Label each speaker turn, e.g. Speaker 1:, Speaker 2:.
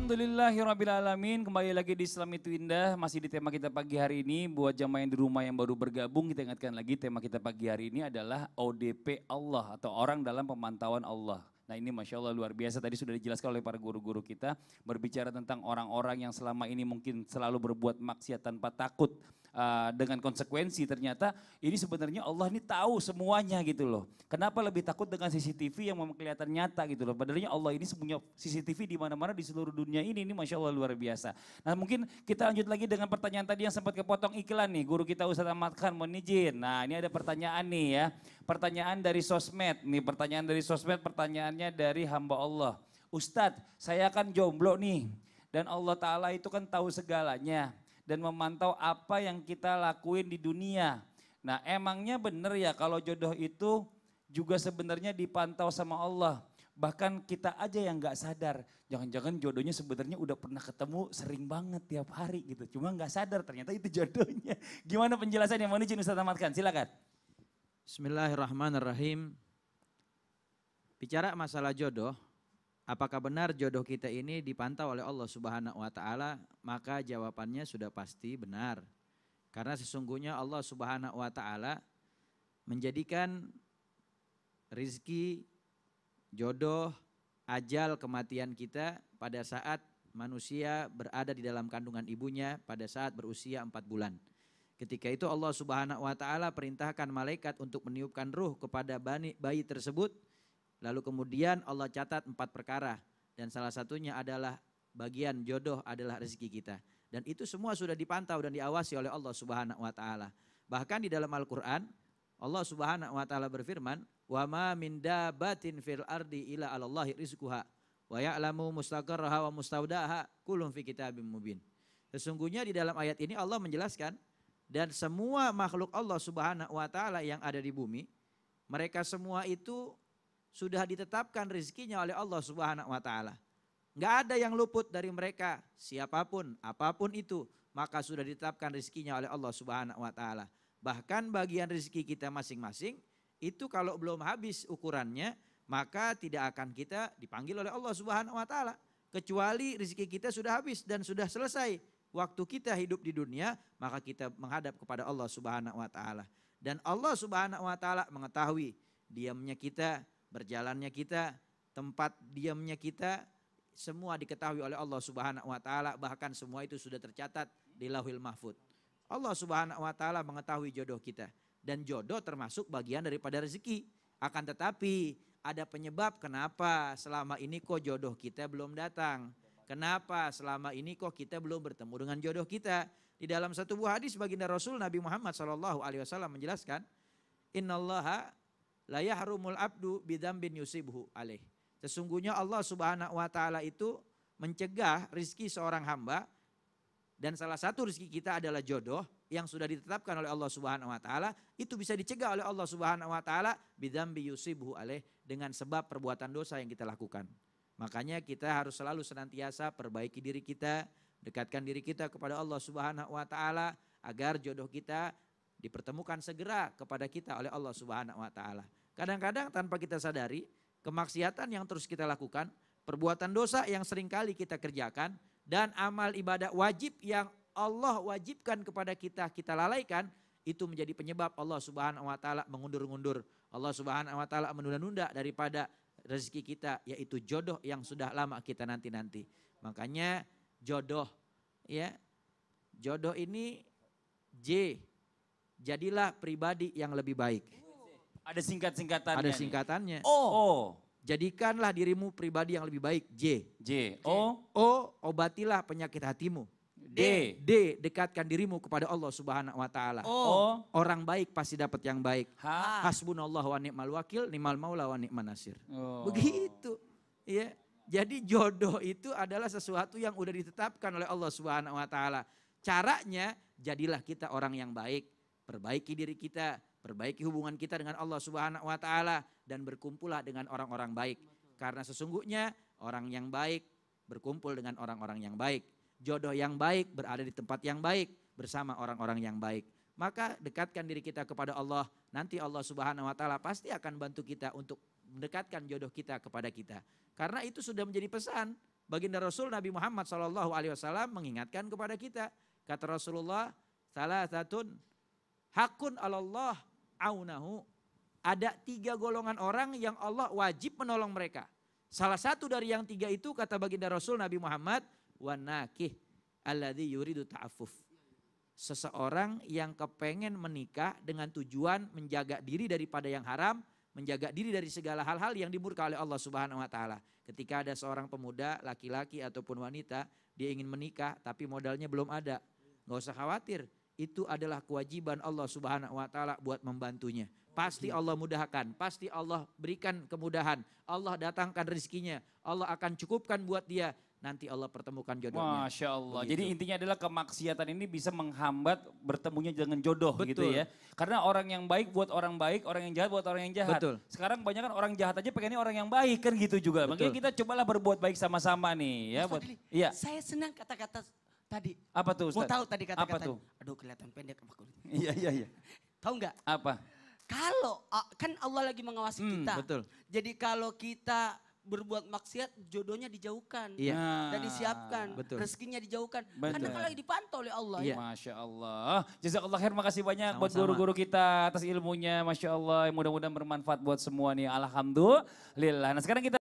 Speaker 1: Alhamdulillahirrabbilalamin. Kembali lagi di Islam Itu Indah. Masih di tema kita pagi hari ini. Buat jamaah yang di rumah yang baru bergabung, kita ingatkan lagi tema kita pagi hari ini adalah ODP Allah atau orang dalam pemantauan Allah. Nah ini Masya Allah luar biasa, tadi sudah dijelaskan oleh para guru-guru kita. Berbicara tentang orang-orang yang selama ini mungkin selalu berbuat maksiat tanpa takut. Dengan konsekuensi, ternyata ini sebenarnya Allah ini tahu semuanya gitu loh. Kenapa lebih takut dengan CCTV yang memang kelihatan nyata gitu loh. Padahal Allah ini punya CCTV di mana-mana di seluruh dunia ini Masya Allah luar biasa. Nah mungkin kita lanjut lagi dengan pertanyaan tadi yang sempat kepotong iklan nih. Guru kita Ustaz Ahmad Khan mohon izin. Nah ini ada pertanyaan nih ya. Pertanyaan dari sosmed. Nih pertanyaan dari sosmed, pertanyaannya dari hamba Allah. Ustadz saya kan jomblo nih. Dan Allah Ta'ala itu kan tahu segalanya. Dan memantau apa yang kita lakuin di dunia. Nah emangnya benar ya kalau jodoh itu juga sebenarnya dipantau sama Allah. Bahkan kita aja yang gak sadar. Jangan-jangan jodohnya sebenarnya udah pernah ketemu sering banget tiap hari gitu. Cuma gak sadar ternyata itu jodohnya. Gimana penjelasannya? Mohon izin Ustaz Ahmad Khan, silakan.
Speaker 2: Bismillahirrahmanirrahim. Bicara masalah jodoh. Apakah benar jodoh kita ini dipantau oleh Allah Subhanahu wa Ta'ala? Maka jawabannya sudah pasti benar. Karena sesungguhnya Allah Subhanahu wa Ta'ala menjadikan rizki, jodoh, ajal, kematian kita pada saat manusia berada di dalam kandungan ibunya pada saat berusia 4 bulan. Ketika itu Allah Subhanahu wa Ta'ala perintahkan malaikat untuk meniupkan ruh kepada bayi tersebut. Lalu kemudian Allah catat 4 perkara dan salah satunya adalah bagian jodoh adalah rezeki kita. Dan itu semua sudah dipantau dan diawasi oleh Allah Subhanahu wa Ta'ala. Bahkan di dalam Al-Quran Allah Subhanahu wa Ta'ala berfirman, "Wa ma min dabatin fil ardi illa 'alallahi rizquha wa ya'lamu mustaqarraha wa mustaudaha kullun fi kitabim mubin." Sesungguhnya di dalam ayat ini Allah menjelaskan dan semua makhluk Allah Subhanahu wa Ta'ala yang ada di bumi, mereka semua itu sudah ditetapkan rezekinya oleh Allah Subhanahu wa Ta'ala. Enggak ada yang luput dari mereka, siapapun, apapun itu, maka sudah ditetapkan rezekinya oleh Allah Subhanahu wa Ta'ala. Bahkan bagian rezeki kita masing-masing, itu kalau belum habis ukurannya, maka tidak akan kita dipanggil oleh Allah Subhanahu wa Ta'ala. Kecuali rezeki kita sudah habis dan sudah selesai. Waktu kita hidup di dunia, maka kita menghadap kepada Allah Subhanahu wa Ta'ala. Dan Allah Subhanahu wa Ta'ala mengetahui diamnya kita, berjalannya kita, tempat diamnya kita, semua diketahui oleh Allah Subhanahu wa Ta'ala. Bahkan semua itu sudah tercatat di Lauhil Mahfud. Allah Subhanahu wa Ta'ala mengetahui jodoh kita. Dan jodoh termasuk bagian daripada rezeki. Akan tetapi ada penyebab kenapa selama ini kok jodoh kita belum datang. Kenapa selama ini kok kita belum bertemu dengan jodoh kita. Di dalam satu buah hadis baginda Rasul Nabi Muhammad SAW menjelaskan, Innallaha la yahrumul abdu bidzambin yusibhu alaih. Sesungguhnya Allah Subhanahu wa Ta'ala itu mencegah rizki seorang hamba dan salah satu rizki kita adalah jodoh yang sudah ditetapkan oleh Allah Subhanahu wa Ta'ala, itu bisa dicegah oleh Allah Subhanahu wa Ta'ala bidzambi yusibhu alaih dengan sebab perbuatan dosa yang kita lakukan. Makanya kita harus selalu senantiasa perbaiki diri kita, dekatkan diri kita kepada Allah Subhanahu wa Ta'ala agar jodoh kita dipertemukan segera kepada kita oleh Allah Subhanahu wa Ta'ala. Kadang-kadang tanpa kita sadari, kemaksiatan yang terus kita lakukan, perbuatan dosa yang seringkali kita kerjakan, dan amal ibadah wajib yang Allah wajibkan kepada kita, kita lalaikan, itu menjadi penyebab Allah Subhanahu wa Ta'ala mengundur-undur. Allah Subhanahu wa Ta'ala menunda-nunda daripada rezeki kita, yaitu jodoh yang sudah lama kita nanti-nanti. Makanya jodoh, ya, jodoh ini J. Jadilah pribadi yang lebih baik.
Speaker 1: Ada singkat-singkatannya.
Speaker 2: Ada singkatannya.
Speaker 1: O.
Speaker 2: Jadikanlah dirimu pribadi yang lebih baik. J.
Speaker 1: O.
Speaker 2: O. Obatilah penyakit hatimu.
Speaker 1: D.
Speaker 2: D. Dekatkan dirimu kepada Allah Subhanahu wa Ta'ala.
Speaker 1: O.
Speaker 2: Orang baik pasti dapat yang baik.
Speaker 1: H.
Speaker 2: Hasbunallah wa ni'mal wakil, ni'mal maula wa ni'man nasir.
Speaker 1: Oh.
Speaker 2: Begitu. Ya. Jadi jodoh itu adalah sesuatu yang udah ditetapkan oleh Allah Subhanahu wa Ta'ala. Caranya jadilah kita orang yang baik. Perbaiki diri kita, perbaiki hubungan kita dengan Allah Subhanahu wa Ta'ala dan berkumpullah dengan orang-orang baik. Karena sesungguhnya orang yang baik berkumpul dengan orang-orang yang baik. Jodoh yang baik berada di tempat yang baik bersama orang-orang yang baik. Maka dekatkan diri kita kepada Allah, nanti Allah Subhanahu wa Ta'ala pasti akan bantu kita untuk mendekatkan jodoh kita kepada kita. Karena itu sudah menjadi pesan Baginda Rasul Nabi Muhammad SAW mengingatkan kepada kita. Kata Rasulullah, salah satun hakun Allah aunahu. Ada 3 golongan orang yang Allah wajib menolong mereka. Salah satu dari yang 3 itu kata baginda Rasul Nabi Muhammad, wanakih alladzi yuridu ta'affuf. Seseorang yang kepengen menikah dengan tujuan menjaga diri daripada yang haram, menjaga diri dari segala hal-hal yang dimurka oleh Allah Subhanahu wa taala. Ketika ada seorang pemuda, laki-laki ataupun wanita, dia ingin menikah tapi modalnya belum ada. Enggak usah khawatir, itu adalah kewajiban Allah Subhanahu wa taala buat membantunya. Pasti Allah mudahkan, pasti Allah berikan kemudahan. Allah datangkan rezekinya, Allah akan cukupkan buat dia. Nanti Allah pertemukan jodohnya.
Speaker 1: Masya Allah.
Speaker 2: Begitu.
Speaker 1: Jadi intinya adalah kemaksiatan ini bisa menghambat bertemunya dengan jodoh.
Speaker 2: Betul.
Speaker 1: Gitu ya. Karena orang yang baik buat orang baik, orang yang jahat buat orang yang jahat.
Speaker 2: Betul.
Speaker 1: Sekarang banyak kan orang jahat aja pengennya orang yang baik kan gitu juga.
Speaker 2: Betul.
Speaker 1: Makanya kita cobalah berbuat baik sama-sama nih. Ya,
Speaker 3: Mas
Speaker 1: buat,
Speaker 3: Fadli,
Speaker 1: iya.
Speaker 3: saya senang kata-kata tadi.
Speaker 1: Apa tuh
Speaker 3: Mau
Speaker 1: Ustaz?
Speaker 3: tahu tadi
Speaker 1: Apa
Speaker 3: kata-kata?
Speaker 1: tuh?
Speaker 3: Aduh kelihatan pendek apa kulit.
Speaker 1: Iya.
Speaker 3: Tahu nggak?
Speaker 1: Apa?
Speaker 3: Kalau kan Allah lagi mengawasi kita.
Speaker 2: betul.
Speaker 3: Jadi kalau kita berbuat maksiat jodohnya dijauhkan.
Speaker 2: Iya.
Speaker 3: Dan disiapkan.
Speaker 2: Betul.
Speaker 3: Rezekinya dijauhkan.
Speaker 1: Betul.
Speaker 3: Karena kan lagi dipantau oleh Allah.
Speaker 2: Iya.
Speaker 1: Masya Allah. Jazakallah khair, makasih banyak buat
Speaker 2: Sama-sama.
Speaker 1: guru-guru kita atas ilmunya. Masya Allah, mudah-mudahan bermanfaat buat semua nih. Alhamdulillah. Nah sekarang kita